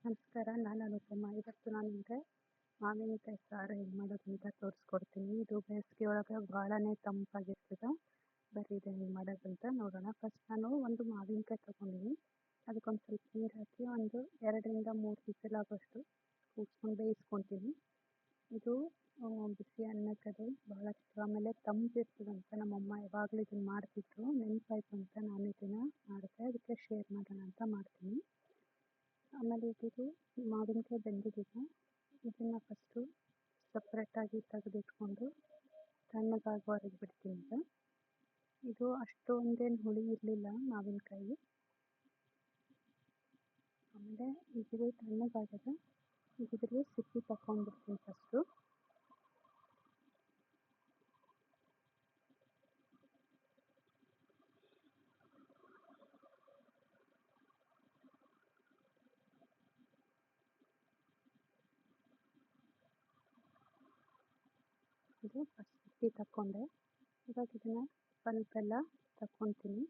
ನಮಸ್ಕಾರ, ನಾನು ಅನುಪಮ. ಇವತ್ತು ನಾನು ನಿಮಗೆ ಮಾವಿನಕಾಯಿ ಸಾರು ಹೆಂಗೆ ಮಾಡೋದು ಅಂತ ತೋರಿಸ್ಕೊಡ್ತೀನಿ. ಇದು ಬೇಸಿಗೆ ಒಳಗೆ ಭಾಳನೇ ತಂಪಾಗಿರ್ತದೆ. ಬರ್ರಿ ಇದು ಹೆಂಗೆ ಮಾಡೋದಂತ ನೋಡೋಣ. ಫಸ್ಟ್ ನಾನು ಒಂದು ಮಾವಿನಕಾಯಿ ತೊಗೊಂಡಿನಿ. ಅದಕ್ಕೊಂದು ಸ್ವಲ್ಪ ನೀರು ಹಾಕಿ ಒಂದು 2-3 ವಿಸಿಲಾಗುವಷ್ಟು ಕೂಗಿಸ್ಕೊಂಡು ಬೇಯಿಸ್ಕೊತೀನಿ. ಇದು ಬಿಸಿ ಅನ್ನಕ್ಕದು ಭಾಳ ಚಲೋ. ಆಮೇಲೆ ತಂಪಿರ್ತದಂತ ನಮ್ಮಮ್ಮ ಯಾವಾಗಲೂ ಇದನ್ನು ಮಾಡ್ತಿದ್ರು. ನೆನಪಾಯ್ತು ಅಂತ ನಾನು ಇದನ್ನು ಮಾಡಿದೆ, ಅದಕ್ಕೆ ಶೇರ್ ಮಾಡೋಣ ಅಂತ ಮಾಡ್ತೀನಿ. ಆಮೇಲೆ ಇದು ಮಾವಿನಕಾಯಿ ಬೆಂದಿದೆ, ಇದನ್ನು ಫಸ್ಟು ಸಪ್ರೇಟಾಗಿ ತೆಗೆದಿಟ್ಕೊಂಡು ತಣ್ಣಗಾಗುವವರೆಗೆ ಬಿಡ್ತೀನಿ. ಇದು ಅಷ್ಟೊಂದೇನು ಹುಳಿ ಇರಲಿಲ್ಲ ಮಾವಿನಕಾಯಿ. ಆಮೇಲೆ ಇದು ತಣ್ಣಗಾಗಿದೆ, ಇದ್ರಲ್ಲಿ ಸಿಪ್ಪಿ ತಗೊಂಡ್ಬಿಡ್ತೀನಿ ಫಸ್ಟು. ಇದು ಫಸ್ಟ್ ಸಿಪ್ಪಿ ತಗೊಂಡೆ. ಇವಾಗ ಇದನ್ನು ಸ್ವಲ್ಪೆಲ್ಲ ತಗೊತೀನಿ.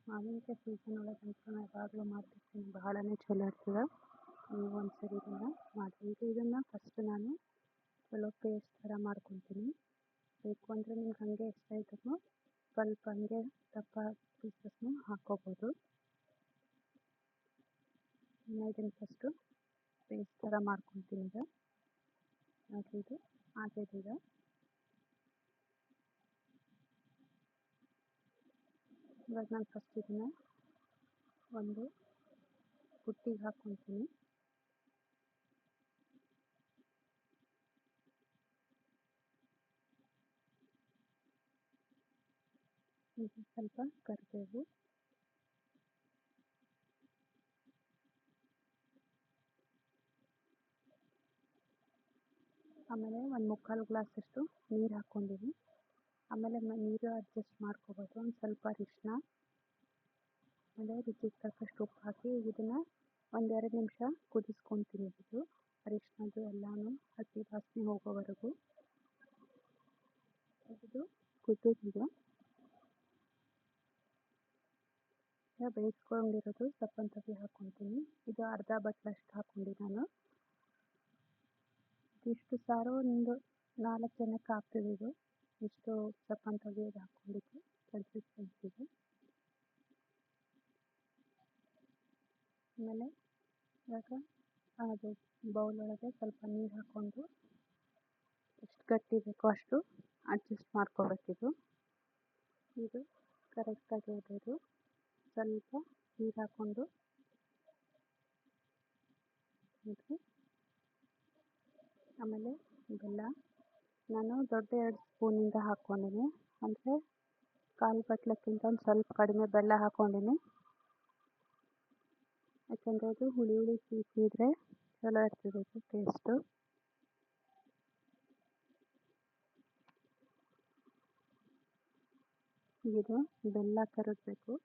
ಮಾವಿನಕಾಯಿ ಸೀಸನ್ ಒಳಗಂತೂ ನಾನು ಯಾವಾಗಲೂ ಮಾಡ್ತಿರ್ತೀನಿ, ಬಹಳನೇ ಚಲೋ ಇರ್ತದೆ. ನೀವು ಒಂದ್ಸರಿ ಇದನ್ನು ಮಾಡಿ. ಇದನ್ನು ಫಸ್ಟ್ ನಾನು ಚಲೋ ಪೇಸ್ಟ್ ಥರ ಮಾಡ್ಕೊತೀನಿ. ಬೇಕು ಅಂದರೆ ನಿಮ್ಗೆ ಹಾಗೆ ಇಷ್ಟ ಇದ್ರೂ ಸ್ವಲ್ಪ ಹಂಗೆ ದಪ್ಪ ಪೀಸಸ್ನು ಹಾಕ್ಕೋಬೋದು. ಇದನ್ನು ಫಸ್ಟು ಪೇಸ್ಟ್ ಥರ ಮಾಡ್ಕೊತೀನಿ. ಈಗ ನೋಡಿರಿ, ಇದು ಆಗಿದೆ. ಈಗ ಇವಾಗ ನಾನು ಫಸ್ಟ್ ಇದನ್ನು ಒಂದು ಬುಟ್ಟಿಗೆ ಹಾಕ್ಕೊತೀನಿ. ಇದು ಸ್ವಲ್ಪ ಕರಿಬೇವು, ಆಮೇಲೆ 1/4 ಗ್ಲಾಸಷ್ಟು ನೀರು ಹಾಕ್ಕೊಂಡಿನಿ. ಆಮೇಲೆ ನೀರು ಅಡ್ಜಸ್ಟ್ ಮಾಡ್ಕೋಬೋದು. ಒಂದು ಸ್ವಲ್ಪ ಅರಿಶಿನ, ಆಮೇಲೆ ರುಚಿಗೆ ತಕ್ಕಷ್ಟು ಉಪ್ಪು ಹಾಕಿ ಇದನ್ನು 1-2 ನಿಮಿಷ ಕುದಿಸ್ಕೊತೀನಿ. ಇದು ಅರಿಶಿನದು ಎಲ್ಲನೂ ಹಸಿ ವಾಸನೆ ಹೋಗೋವರೆಗೂ. ಇದು ಕುದಿದಿದೆ. ಬೇಯಿಸ್ಕೊಂಡಿರೋದು ಸಪ್ಪಂತಗಿ ಹಾಕ್ಕೊತೀನಿ. ಇದು ಅರ್ಧ ಬಟ್ಲಷ್ಟು ಹಾಕ್ಕೊಂಡು ನಾನು. ಇಷ್ಟು ಸಾರು ಒಂದು 4 ಜನಕ್ಕೆ ಆಗ್ತದೆ. ಇದು ಇಷ್ಟು ಸಪ್ಪಂತಗಿ ಇದು ಹಾಕ್ಕೊಂಡಿದ್ದು ಕನ್ಸಿಸ್ಟೆನ್ಸಿಗೆ. ಆಮೇಲೆ ಇವಾಗ ಅದು ಬೌಲ್ ಒಳಗೆ ಸ್ವಲ್ಪ ನೀರು ಹಾಕ್ಕೊಂಡು ಎಷ್ಟು ಗಟ್ಟಿ ಬೇಕೋ ಅಷ್ಟು ಅಡ್ಜಸ್ಟ್ ಮಾಡ್ಕೋಬೇಕಿದು. ಇದು ಕರೆಕ್ಟಾಗಿ ಇರೋದು. ಸ್ವಲ್ಪ ನೀರು ಹಾಕ್ಕೊಂಡು ಆಮೇಲೆ ಬೆಲ್ಲ ನಾನು ದೊಡ್ಡ 2 ಸ್ಪೂನಿಂದ ಹಾಕ್ಕೊಂಡಿನಿ. ಅಂದರೆ 1/4 ಬಟ್ಲಕ್ಕಿಂತ ಒಂದು ಸ್ವಲ್ಪ ಕಡಿಮೆ ಬೆಲ್ಲ ಹಾಕ್ಕೊಂಡಿನಿ. ಯಾಕೆಂದರೆ ಅದು ಹುಳಿ ಸಿಹಿ ಇದ್ದರೆ ಚಲೋ ಇರ್ತದೆ ಇದು ಟೇಸ್ಟು. ಇದು ಬೆಲ್ಲ ಕರಗಬೇಕು.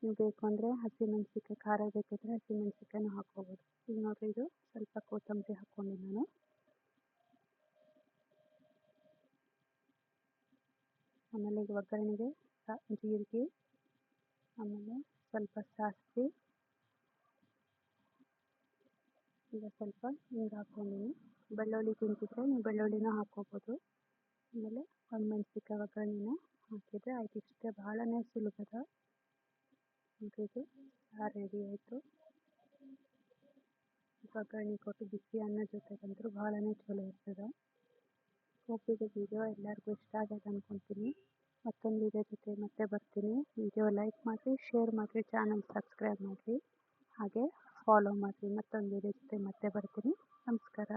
ನೀವು ಬೇಕು ಅಂದರೆ ಹಸಿಮೆಣಸಿಕಾಯಿ, ಖಾರ ಬೇಕಿದ್ರೆ ಹಸಿಮೆಣಸಿಕಾಯಿನೂ ಹಾಕ್ಕೋಬೋದು. ಈಗ ನೋಡಿರಿ, ಇದು ಸ್ವಲ್ಪ ಕೊತ್ತಂಬರಿ ಹಾಕ್ಕೊಂಡೆ ನಾನು. ಆಮೇಲೆ ಈಗ ಒಗ್ಗರಣೆಗೆ ಜೀರಿಗೆ, ಆಮೇಲೆ ಸ್ವಲ್ಪ ಸಾಸಿವೆ, ಈಗ ಸ್ವಲ್ಪ ಹಿಂಗೆ ಹಾಕ್ಕೊಂಡಿನಿ. ಬೆಳ್ಳುಳ್ಳಿ ತಿಂತಿದ್ರೆ ನೀವು ಬೆಳ್ಳುಳ್ಳಿನೂ ಹಾಕ್ಕೋಬೋದು. ಆಮೇಲೆ ಒಣಮೆಣ್ಸಿಕಾಯಿ ಒಗ್ಗರಣೆನ ಹಾಕಿದರೆ ಆಯ್ತು. ಇಷ್ಟೇ, ಭಾಳನೇ ಸುಲಭದ. ಇದು ಸಾರು ರೆಡಿ ಆಯಿತು. ಒಗ್ಗರಣೆ ಕೊಟ್ಟು ಬಿಸಿ ಅನ್ನ ಜೊತೆಗಂತೂ ಭಾಳನೇ ಚಲೋ ಇರ್ತದೆ. ಹೋಪ್ ಇದು ವಿಡಿಯೋ ಎಲ್ಲರಿಗೂ ಇಷ್ಟ ಆಗಿದೆ ಅಂದ್ಕೊತೀನಿ. ಮತ್ತೊಂದು ವಿಡಿಯೋ ಜೊತೆ ಮತ್ತೆ ಬರ್ತೀನಿ. ವಿಡಿಯೋ ಲೈಕ್ ಮಾಡಿರಿ, ಶೇರ್ ಮಾಡಿರಿ, ಚಾನಲ್ ಸಬ್ಸ್ಕ್ರೈಬ್ ಮಾಡಿರಿ, ಹಾಗೆ ಫಾಲೋ ಮಾಡಿರಿ. ಮತ್ತೊಂದು ವಿಡಿಯೋ ಜೊತೆ ಮತ್ತೆ ಬರ್ತೀನಿ. ನಮಸ್ಕಾರ.